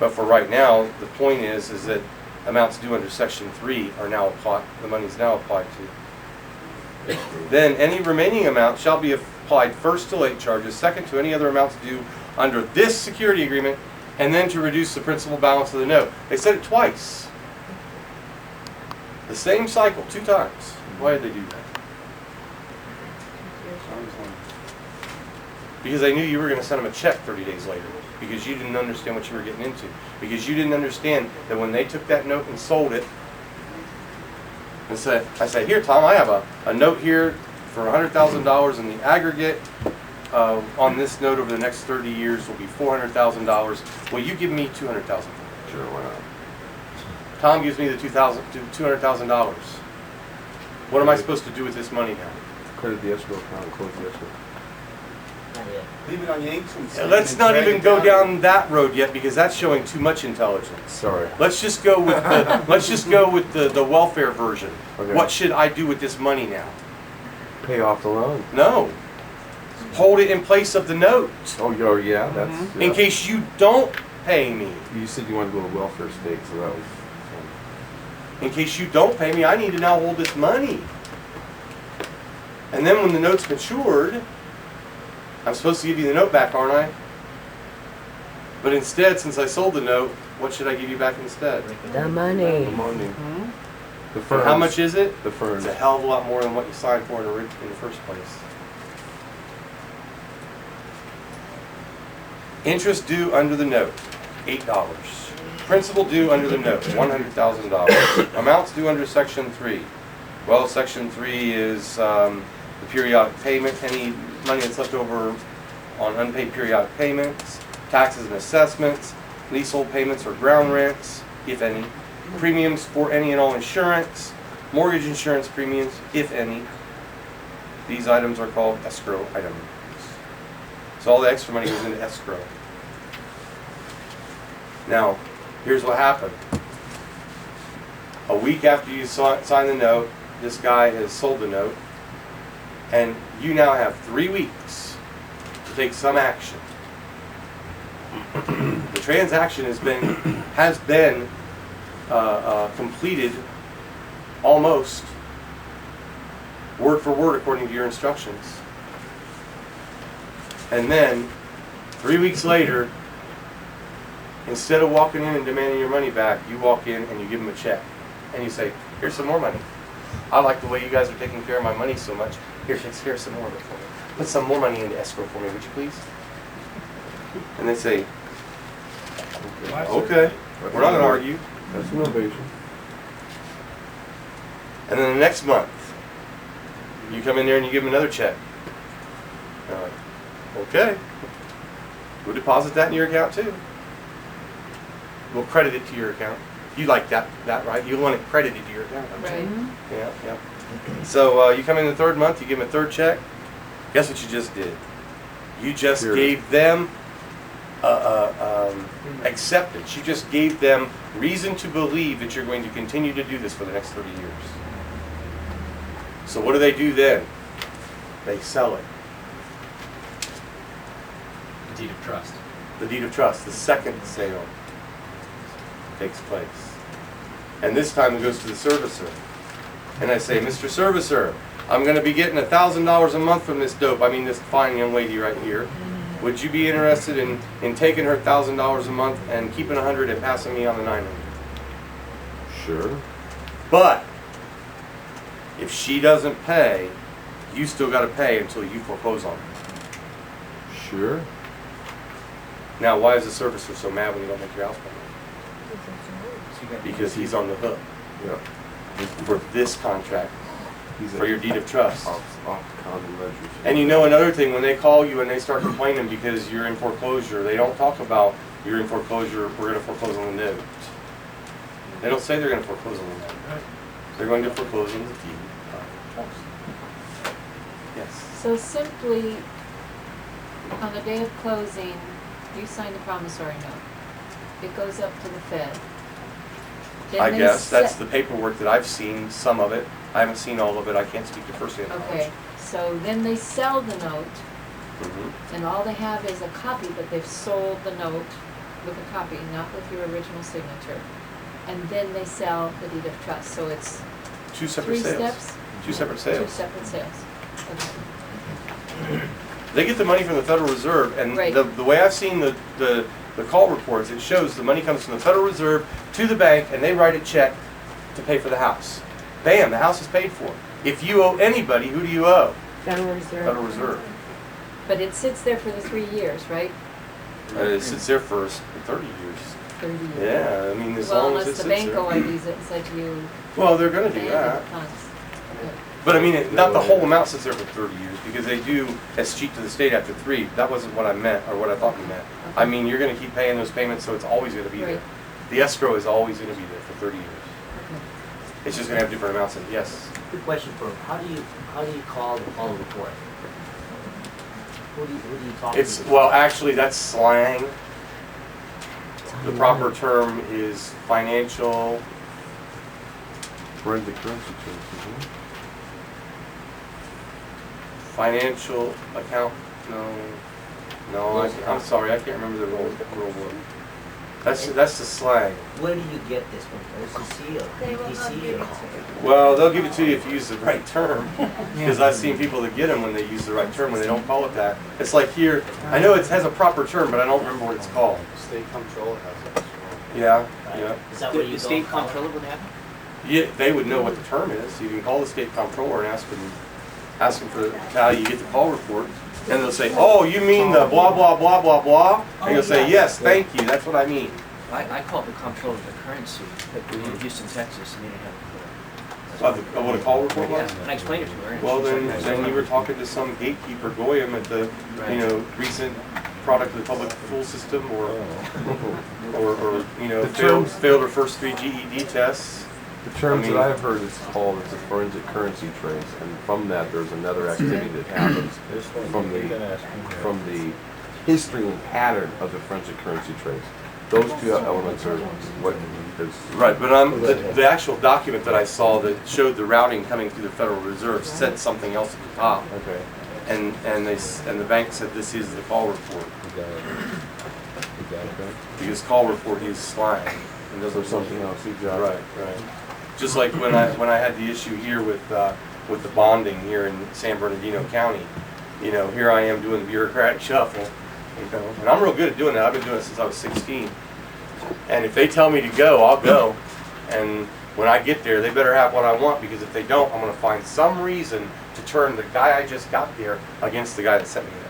But for right now, the point is that amounts due under Section 3 are now applied, the money's now applied to. Then any remaining amount shall be applied first to late charges, second to any other amounts due under this security agreement, and then to reduce the principal balance of the note. They said it twice. The same cycle, 2 times. Why did they do that? Because they knew you were going to send them a check 30 days later. Because you didn't understand what you were getting into. Because you didn't understand that when they took that note and sold it, and said, I said, here, Tom, I have a note here for $100,000, and the aggregate on this note over the next 30 years will be $400,000. Will you give me $200,000? Sure, why not? Tom gives me the $200,000. What am I supposed to do with this money now? Credit the escrow account and close the escrow. Leave it on Yanks and Let's not even go down that road yet, because that's showing too much intelligence. Sorry. Let's just go with the welfare version. Okay. What should I do with this money now? Pay off the loan. No. Hold it in place of the note. Oh, yeah, that's... Yeah. In case you don't pay me. You said you wanted to go to welfare state, so that was... In case you don't pay me, I need to now hold this money. And then when the note's matured, I'm supposed to give you the note back, aren't I? But instead, since I sold the note, what should I give you back instead? The money. The money. Mm-hmm. The firm. How much is it? The firm. It's a hell of a lot more than what you signed for in the first place. Interest due under the note, $8. Principal due under the note, $100,000. Amounts due under Section 3. Well, Section 3 is the periodic payment, any money that's left over on unpaid periodic payments, taxes and assessments, leasehold payments or ground rents, if any, premiums for any and all insurance, mortgage insurance premiums, if any. These items are called escrow items. So all the extra money goes into escrow. Now, here's what happened. A week after you sign the note, this guy has sold the note, and you now have 3 weeks to take some action. The transaction has been completed almost word for word according to your instructions. And then 3 weeks later, instead of walking in and demanding your money back, you walk in and you give them a check. And you say, here's some more money. I like the way you guys are taking care of my money so much. Here's some more of it for me. Put some more money into escrow for me, would you please? And they say, okay, we're not going to argue. That's innovation. And then the next month, you come in there and you give them another check. They're like, okay, we'll deposit that in your account too. We'll credit it to your account. You like that, right? You want it credited to your account, don't you? Right. Yeah. So you come in the third month, you give them a third check. Guess what you just did? You just gave them acceptance. You just gave them reason to believe that you're going to continue to do this for the next 30 years. So what do they do then? They sell it. The deed of trust. The deed of trust, the second sale takes place. And this time it goes to the servicer. And I say, Mr. Servicer, I'm going to be getting $1,000 a month from this dope. I mean this fine young lady right here. Would you be interested in taking her $1,000 a month and keeping $100 and passing me on the $900? Sure. But if she doesn't pay, you still got to pay until you foreclose on her. Sure. Now, why is the servicer so mad when you don't make your house payment? Because he's on the hook Yeah. for this contract, He's for your deed of trust. Off common ledgers. And you know another thing, when they call you and they start complaining because you're in foreclosure, they don't talk about you're in foreclosure, we're going to foreclose on the note. They don't say they're going to foreclose on the note. They're going to foreclose on the deed of trust. Yes. So simply, on the day of closing, you sign the promissory note. It goes up to the Fed. Then I they guess that's set- the paperwork that I've seen, some of it. I haven't seen all of it. I can't speak to first-hand knowledge. Okay, so then they sell the note, Mhm. and all they have is a copy, but they've sold the note. with a copy, not with your original signature. And then they sell the deed of trust, so it's Two separate three sales. steps? Two separate Two sales. separate sales. Okay. They get the money from the Federal Reserve, and Right. the way I've seen the call reports, it shows the money comes from the Federal Reserve to the bank, and they write a check to pay for the house. Bam, the house is paid for. If you owe anybody, who do you owe? Federal Reserve. Federal Reserve. But it sits there for the 3 years, right? It sits there for 30 years. 30 years. Yeah, I mean, as Well, long as it unless the sits bank there. OIDs it and said you Well, they're gonna do abandoned that. the funds. Okay. But I mean, not the whole amount sits there for 30 years, because they do as cheat to the state after 3. That wasn't what I meant, or what I thought you meant. I mean, you're gonna keep paying those payments, so it's always gonna be there. Right. The escrow is always gonna be there for 30 years. Okay. It's just gonna have different amounts in, yes. Good question for him. How do you call the call report? Who do you talk to? It's, well, actually, that's slang. The proper term is financial, Forensic currency trades, financial account, I'm sorry, I can't remember the real word. That's the slang. Where do you get this from? OCC or They will not DTC give or? it to Well, they'll give it to you if you use the right term, because I've seen people that get them when they use the right term, when they don't call it that. It's like here, I know it has a proper term, but I don't remember what it's called. State comptroller has it. Yeah, Right? yeah. Is that where you The go? state call it? comptroller would have it? Yeah, they would know what the term is. You can call the state comptroller and ask them for how you get the call report. And they'll say, oh, you mean the blah, blah, blah, blah, blah? And you'll say, yes, thank you, that's what I mean. I called the comptroller of the currency in Houston, Texas, and they didn't have a clue. What a call report Yeah, was? and I explained it to her. and Well, she's like, then you were talking to some gatekeeper Goyim at the, recent product of the public school system, or failed her first 3 GED tests. The terms I mean- that I've heard is called it's a forensic currency trace, and from that there's another activity that happens from the history and pattern of the forensic currency trace. Those two elements are what is Right, but the actual document that I saw that showed the routing coming through the Federal Reserve said something else at the top, okay. and the bank said this is the call report, because call report is slang and There's doesn't something else you got. Right, right. Just like when I had the issue here with the bonding here in San Bernardino County, here I am doing the bureaucratic shuffle, and I'm real good at doing that. I've been doing it since I was 16. And if they tell me to go, I'll go. And when I get there, they better have what I want, because if they don't, I'm going to find some reason to turn the guy I just got there against the guy that sent me there.